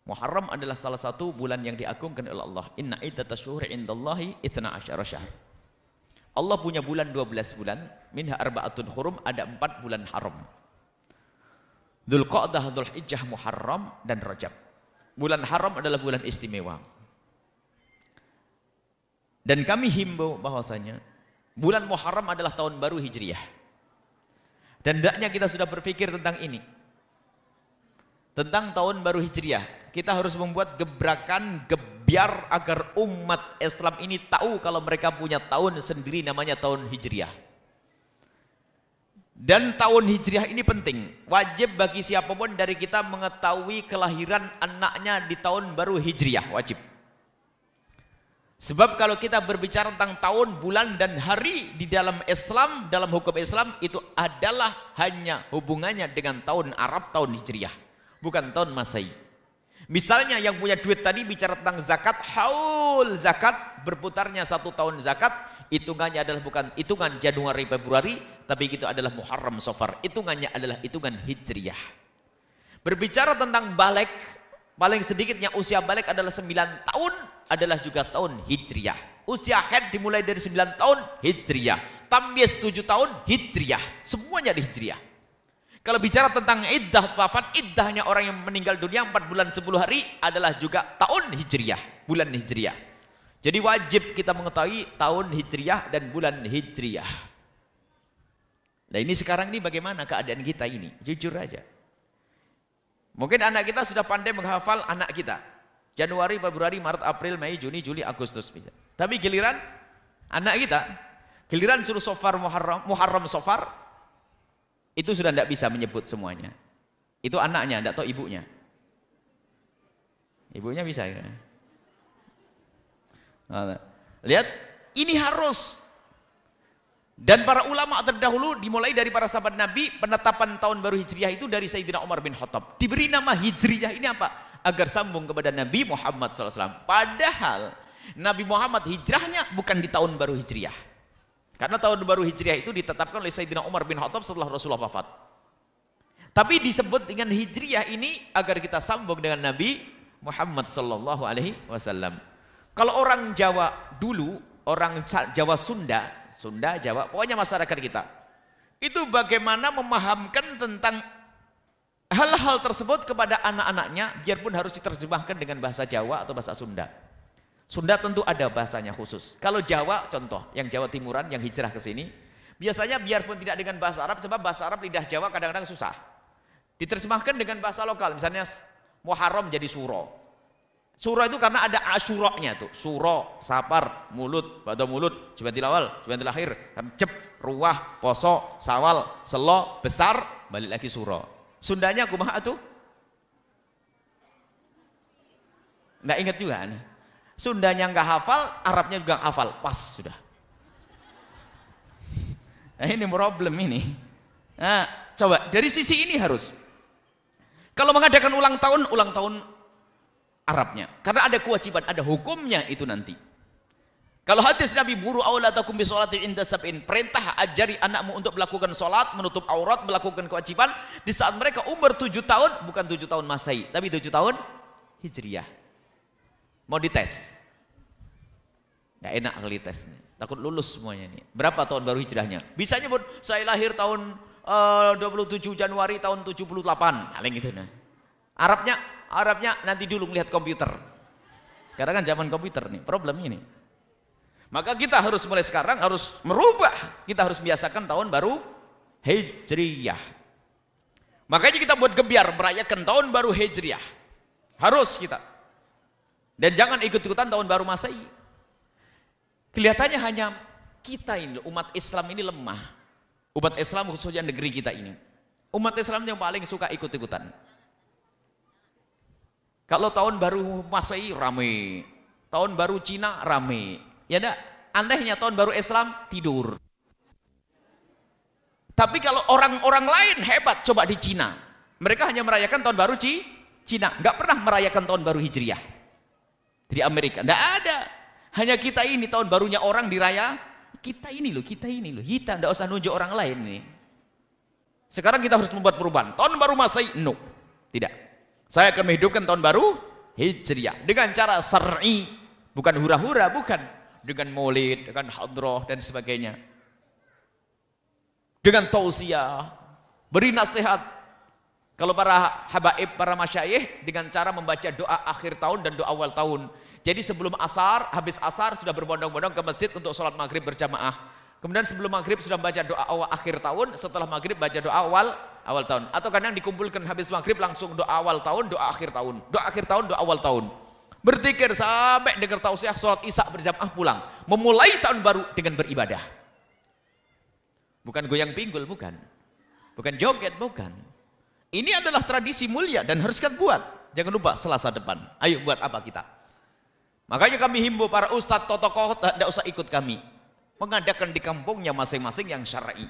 Muharram adalah salah satu bulan yang diagungkan oleh Allah. Inna iddatash syuhuri indallahi 12 syahr. Allah punya bulan 12 bulan, minha arba'atun hurum, ada 4 bulan haram. Dzulqa'dah, Dzulhijjah, Muharram dan Rajab. Bulan haram adalah bulan istimewa. Dan kami himbau bahwasanya bulan Muharram adalah tahun baru Hijriah. Dan hendaknya kita sudah berpikir tentang ini. Tentang tahun baru Hijriah. Kita harus membuat gebrakan, gebiar agar umat Islam ini tahu kalau mereka punya tahun sendiri namanya tahun Hijriah. Dan tahun Hijriah ini penting. Wajib bagi siapapun dari kita mengetahui kelahiran anaknya di tahun baru Hijriah. Wajib. Sebab kalau kita berbicara tentang tahun, bulan, dan hari di dalam Islam, dalam hukum Islam, itu adalah hanya hubungannya dengan tahun Arab, tahun Hijriah. Bukan tahun Masehi. Misalnya yang punya duit tadi bicara tentang zakat, haul zakat, berputarnya 1 tahun zakat, hitungannya adalah bukan hitungan Januari Februari, tapi itu adalah Muharram Safar. Hitungannya adalah hitungan Hijriah. Berbicara tentang balik, paling sedikitnya usia balik adalah 9 tahun, adalah juga tahun Hijriah. Usia haid dimulai dari 9 tahun, Hijriah. Tamyiz 7 tahun, Hijriah. Semuanya di Hijriah. Kalau bicara tentang iddah wafat, iddahnya orang yang meninggal dunia 4 bulan 10 hari adalah juga tahun Hijriah, bulan Hijriah. Jadi wajib kita mengetahui tahun Hijriah dan bulan Hijriah. Nah ini sekarang ini bagaimana keadaan kita ini? Jujur aja. Mungkin anak kita sudah pandai menghafal anak kita. Januari, Februari, Maret, April, Mei, Juni, Juli, Agustus. Tapi giliran anak kita, giliran suruh Safar, Muharram Safar, itu sudah tidak bisa menyebut semuanya. Itu anaknya, tidak tahu ibunya. Ibunya bisa ya. Nah, lihat, ini harus. Dan para ulama terdahulu dimulai dari para sahabat Nabi, penetapan tahun baru Hijriah itu dari Sayyidina Umar bin Khattab. Diberi nama Hijriah ini apa? Agar sambung kepada Nabi Muhammad SAW. Padahal Nabi Muhammad hijrahnya bukan di tahun baru Hijriah. Karena tahun baru Hijriah itu ditetapkan oleh Sayyidina Umar bin Khattab setelah Rasulullah wafat. Tapi disebut dengan Hijriah ini agar kita sambung dengan Nabi Muhammad sallallahu alaihi wasallam. Kalau orang Jawa dulu, orang Jawa Sunda, Jawa, pokoknya masyarakat kita, itu bagaimana memahamkan tentang hal-hal tersebut kepada anak-anaknya, biarpun harus diterjemahkan dengan bahasa Jawa atau bahasa Sunda. Sunda tentu ada bahasanya khusus. Kalau Jawa, contoh, yang Jawa Timuran, yang hijrah ke sini, biasanya biarpun tidak dengan bahasa Arab, sebab bahasa Arab lidah Jawa kadang-kadang susah. Diterjemahkan dengan bahasa lokal, misalnya Muharram jadi Suro. Suro itu karena ada asyuroknya tuh. Suro, Sapar, Mulut, Bada Mulut, Jumatil Awal, Jumatil Akhir, Cep, Ruah, Poso, Sawal, Selo, Besar, balik lagi Suro. Sundanya kumaha tuh? Nggak ingat juga nih. Sundanya nggak hafal, Arabnya juga hafal, pas sudah. Nah ini problem ini. Nah, coba dari sisi ini harus. Kalau mengadakan ulang tahun Arabnya, karena ada kewajiban, ada hukumnya itu nanti. Kalau hadis Nabi buru auladakum bisolatin inda sab'in, perintah ajari anakmu untuk melakukan sholat, menutup aurat, melakukan kewajiban di saat mereka umur 7 tahun, bukan 7 tahun Masehi, tapi 7 tahun Hijriah. Mau dites, nggak enak kali tes nih, takut lulus semuanya nih. Berapa tahun baru hijrahnya? Bisa nyebut saya lahir tahun 27 Januari tahun 78, paling gitu. Nah, Arabnya nanti dulu melihat komputer, karena kan zaman komputer nih problem ini. Maka kita harus mulai sekarang harus merubah, kita harus biasakan tahun baru Hijriyah. Makanya kita buat gebiar merayakan tahun baru Hijriyah, harus kita. Dan jangan ikut-ikutan tahun baru Masehi. Kelihatannya hanya kita ini, umat Islam ini lemah. Umat Islam khususnya negeri kita ini. Umat Islam yang paling suka ikut-ikutan. Kalau tahun baru Masehi rame, tahun baru Cina rame. Ya enggak? Anehnya tahun baru Islam tidur. Tapi kalau orang-orang lain hebat, coba di Cina. Mereka hanya merayakan tahun baru Cina, nggak pernah merayakan tahun baru Hijriah. Di Amerika enggak ada, hanya kita ini tahun barunya orang diraya kita ini loh, kita enggak usah nunjuk orang lain nih. Sekarang kita harus membuat perubahan. Tahun baru Masehi, no, tidak. Saya akan menghidupkan tahun baru Hijriah. Dengan cara syar'i, bukan hura-hura, bukan. Dengan maulid, dengan hadroh dan sebagainya. Dengan tausiah, beri nasihat. Kalau para habaib, para masyayikh dengan cara membaca doa akhir tahun dan doa awal tahun. Jadi sebelum asar, habis asar sudah berbondong-bondong ke masjid untuk sholat maghrib berjamaah. Kemudian sebelum maghrib sudah baca doa awal akhir tahun, setelah maghrib baca doa awal tahun. Atau kadang dikumpulkan habis maghrib langsung doa awal tahun, doa akhir tahun. Doa akhir tahun, doa awal tahun. Berzikir sampai dengar tausiah, sholat isya berjamaah pulang. Memulai tahun baru dengan beribadah. Bukan goyang pinggul, bukan. Bukan joget, bukan. Ini adalah tradisi mulia dan harus kita buat. Jangan lupa Selasa depan. Ayo buat apa kita? Makanya kami himbau para ustadz, tokoh, tidak usah ikut kami. Mengadakan di kampungnya masing-masing yang syar'i.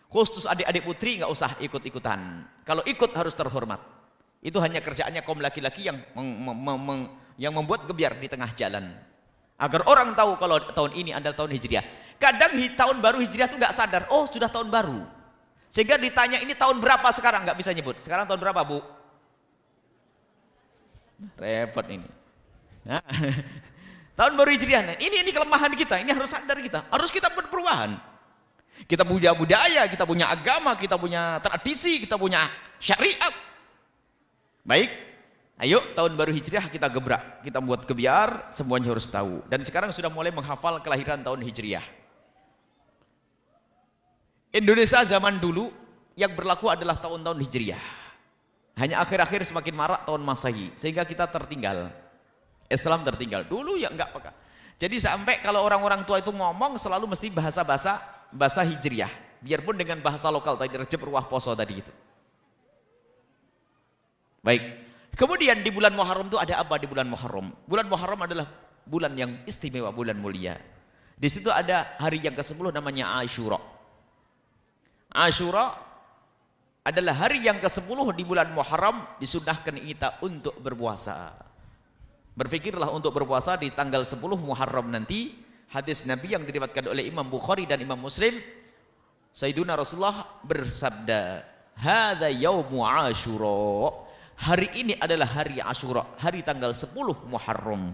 Khusus adik-adik putri nggak usah ikut-ikutan. Kalau ikut harus terhormat. Itu hanya kerjaannya kaum laki-laki yang membuat gebiar di tengah jalan. Agar orang tahu kalau tahun ini adalah tahun Hijriah. Kadang tahun baru Hijriah itu nggak sadar. Oh sudah tahun baru. Sehingga ditanya ini tahun berapa sekarang, nggak bisa nyebut. Sekarang tahun berapa, Bu? Repot ini. Nah, tahun baru Hijriah. Ini kelemahan kita. Ini harus sadar kita. Harus kita buat perubahan. Kita punya budaya, kita punya agama, kita punya tradisi, kita punya syariat. Baik. Ayo tahun baru Hijriah kita gebrak. Kita buat kebiar, semuanya harus tahu. Dan sekarang sudah mulai menghafal kelahiran tahun Hijriah. Indonesia zaman dulu yang berlaku adalah tahun-tahun Hijriah. Hanya akhir-akhir semakin marak tahun Masehi, sehingga kita tertinggal. Islam tertinggal. Dulu ya enggak pakai. Jadi sampai kalau orang-orang tua itu ngomong selalu mesti bahasa Hijriah. Biarpun dengan bahasa lokal tadi Rejab, Ruah, Poso tadi itu. Baik. Kemudian di bulan Muharram itu ada apa di bulan Muharram? Bulan Muharram adalah bulan yang istimewa, bulan mulia. Di situ ada hari yang ke-10 namanya Asyura. Asyura adalah hari yang ke-10 di bulan Muharram, disunnahkan kita untuk berpuasa. Berpikirlah untuk berpuasa di tanggal 10 Muharram nanti. Hadis Nabi yang diriwayatkan oleh Imam Bukhari dan Imam Muslim, Sayyiduna Rasulullah bersabda, "Hadza yaumu Asyura." Hari ini adalah hari Asyura, hari tanggal 10 Muharram.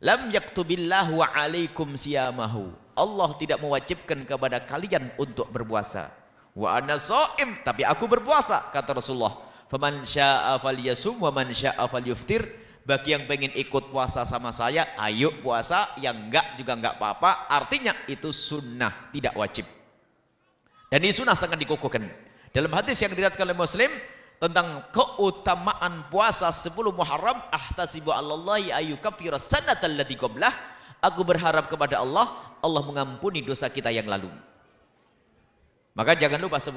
Lam yaktubillahu alaikum siyamahu. Allah tidak mewajibkan kepada kalian untuk berpuasa. Wa ana shaim, tapi aku berpuasa, kata Rasulullah. Faman syaa'a falyasum wa man syaa'a falyuftir. Bagi yang pengen ikut puasa sama saya, ayo puasa, yang enggak juga enggak apa-apa. Artinya itu sunnah, tidak wajib. Dan ini sunnah sangat dikukuhkan. Dalam hadis yang diriwayatkan oleh Muslim tentang keutamaan puasa 10 Muharram, ahtasibu 'alallahi ayyukaffira sanatal lati qablah. Aku berharap kepada Allah, Allah mengampuni dosa kita yang lalu. Maka jangan lupa 10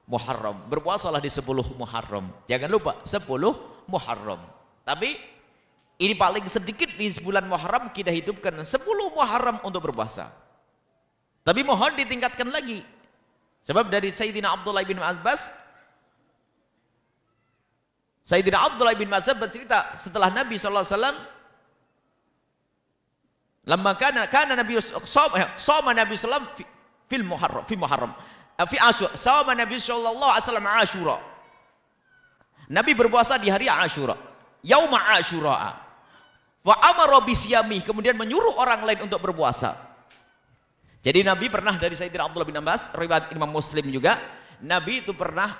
Muharram. Berpuasalah di 10 Muharram. Jangan lupa 10 Muharram. Tapi ini paling sedikit di bulan Muharram kita hidupkan 10 Muharram untuk berpuasa. Tapi mohon ditingkatkan lagi. Sebab dari Sayyidina Abdullah bin Abbas, Sayyidina Abdullah bin Mas'ud bercerita setelah Nabi SAW, lama kana Nabi sama Nabi SAW fil Muharram, fi Muharram, fi Asyura, sama Nabi SAW Asyura. Nabi berpuasa di hari Asyura, yauma Asyura. Wa amara bisyami, kemudian menyuruh orang lain untuk berpuasa. Jadi Nabi pernah, dari Sayyidina Abdullah bin Abbas, riwayat Imam Muslim juga, Nabi itu pernah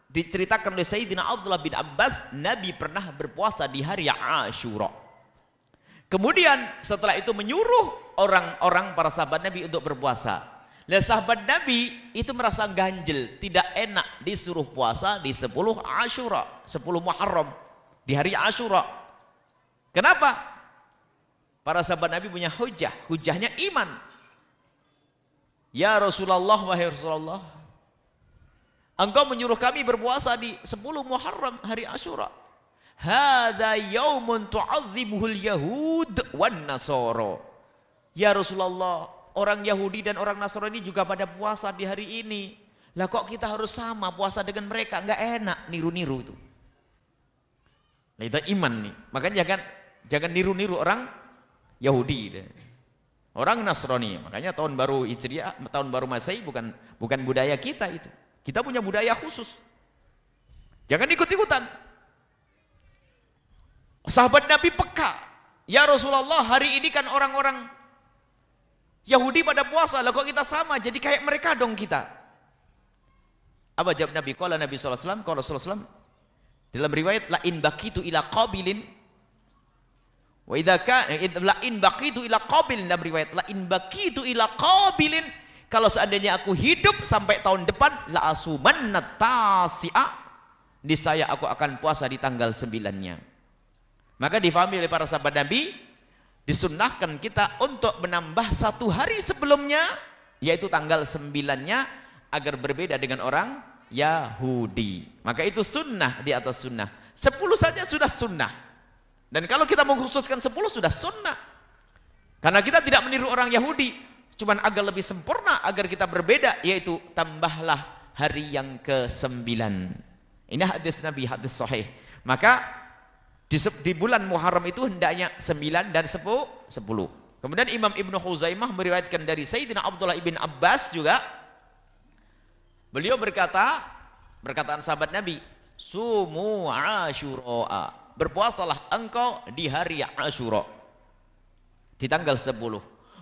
diceritakan oleh Sayyidina Abdullah bin Abbas, Nabi pernah berpuasa di hari Asyura. Kemudian setelah itu menyuruh orang-orang para sahabat Nabi untuk berpuasa. Nah, sahabat Nabi itu merasa ganjel, tidak enak disuruh puasa di 10 Asyura, 10 Muharram, di hari Asyura. Kenapa? Para sahabat Nabi punya hujah, hujahnya iman. Ya Rasulullah, wahai Rasulullah, engkau menyuruh kami berpuasa di 10 Muharram, hari Asyura. Hadza yaumun tu'azzimuhul yahud wan nasara. Ya Rasulullah, orang Yahudi dan orang Nasrani juga pada puasa di hari ini. Lah kok kita harus sama puasa dengan mereka? Enggak enak niru-niru itu. Nah, itu iman nih. Makanya jangan niru-niru orang Yahudi, orang Nasrani. Makanya tahun baru Hijriah, tahun baru Masehi bukan budaya kita itu. Kita punya budaya khusus. Jangan ikut-ikutan. Sahabat Nabi peka. Ya Rasulullah, hari ini kan orang-orang Yahudi pada puasa, lah kok kita sama, jadi kayak mereka dong kita. Apa jawab Nabi? Qala Nabi SAW, qala Rasulullah SAW, dalam riwayat, la in baqitu ila qabilin, wa idza la in baqitu ila qabilin, dalam riwayat, la in baqitu ila qabilin, kalau seandainya aku hidup sampai tahun depan, la asumanna tasi'a, niscaya aku akan puasa di tanggal 9-nya. Maka difahami oleh para sahabat Nabi, disunnahkan kita untuk menambah 1 hari sebelumnya, yaitu tanggal 9-nya, agar berbeda dengan orang Yahudi. Maka itu sunnah di atas sunnah. 10 saja sudah sunnah. Dan kalau kita mengkhususkan 10 sudah sunnah. Karena kita tidak meniru orang Yahudi, cuman agar lebih sempurna, agar kita berbeda, yaitu tambahlah hari yang ke-9. Ini hadis Nabi, hadis sahih. Maka di bulan Muharram itu hendaknya 9 dan 10. Kemudian Imam Ibnu Huzaimah meriwayatkan dari Sayyidina Abdullah ibn Abbas juga, beliau berkata, perkataan sahabat Nabi, sumu Asyura, berpuasalah engkau di hari Asyura, di tanggal 10.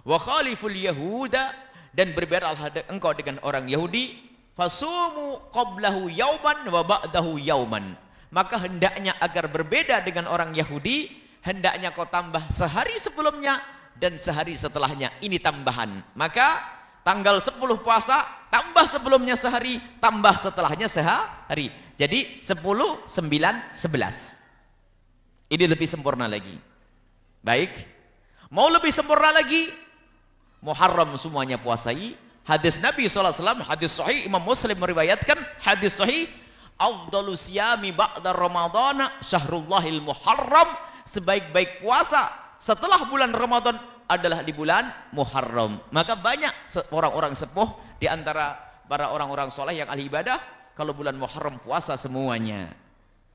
Wa khaliful yahuda, dan berbeda engkau dengan orang Yahudi, fasumu qablahu yauman wa ba'dahu yauman. Maka hendaknya agar berbeda dengan orang Yahudi, hendaknya kau tambah sehari sebelumnya dan sehari setelahnya. Ini tambahan. Maka tanggal 10 puasa, tambah sebelumnya sehari, tambah setelahnya sehari. Jadi 10, 9, 11. Ini lebih sempurna lagi. Baik. Mau lebih sempurna lagi, Muharram semuanya puasai. Hadis Nabi SAW, hadis sahih, Imam Muslim meriwayatkan, hadis sahih, afdalu siyami ba'da ramadhana syahrullahil muharram, sebaik-baik puasa setelah bulan Ramadan adalah di bulan Muharram. Maka banyak orang-orang sepuh di antara para orang-orang soleh yang ahli ibadah, kalau bulan Muharram puasa semuanya.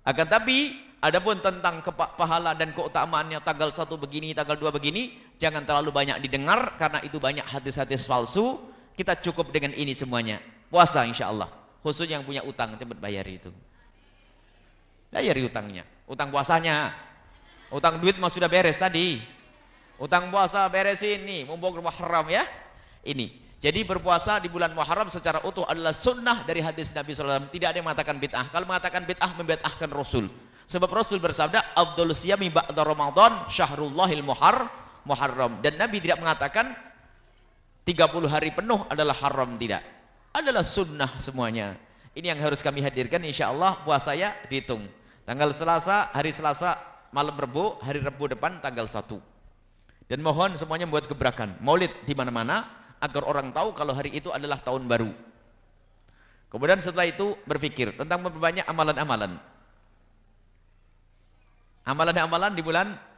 Akan tapi adapun tentang pahala dan keutamaannya tanggal 1 begini, tanggal 2 begini, jangan terlalu banyak didengar, karena itu banyak hadis-hadis palsu. Kita cukup dengan ini semuanya. Puasa insya Allah. Khususnya yang punya utang, cepat bayar itu. Bayari utangnya, utang puasanya. Utang duit mah sudah beres tadi. Utang puasa beresin nih, mumpung Muharram ya. Ini. Jadi berpuasa di bulan Muharram secara utuh adalah sunnah dari hadis Nabi SAW. Tidak ada yang mengatakan bid'ah. Kalau mengatakan bid'ah, membid'ahkan Rasul. Sebab Rasul bersabda, afdhalus siyami ba'da Ramadan syahrullahil muharram. Dan Nabi tidak mengatakan 30 hari penuh adalah haram, tidak. Adalah sunnah semuanya. Ini yang harus kami hadirkan. Insya Allah puasa ya dihitung tanggal Selasa, hari Selasa malam Rebu, hari Rebu depan tanggal 1. Dan mohon semuanya membuat gebrakan maulid di mana-mana, agar orang tahu kalau hari itu adalah tahun baru. Kemudian setelah itu berpikir tentang memperbanyak amalan-amalan. Amalan-amalan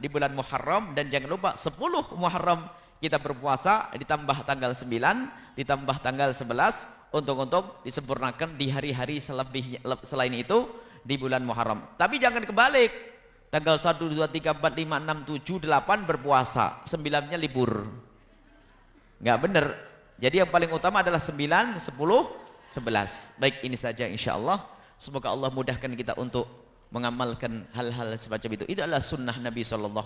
di bulan Muharram, dan jangan lupa 10 Muharram kita berpuasa, ditambah tanggal 9, ditambah tanggal 11, untuk disempurnakan di hari-hari selain itu di bulan Muharram. Tapi jangan kebalik, tanggal 1, 2, 3, 4, 5, 6, 7, 8 berpuasa, 9-nya libur. Nggak benar. Jadi yang paling utama adalah 9, 10, 11. Baik, ini saja insya Allah. Semoga Allah mudahkan kita untuk mengamalkan hal-hal semacam itu. Itu adalah sunnah Nabi SAW.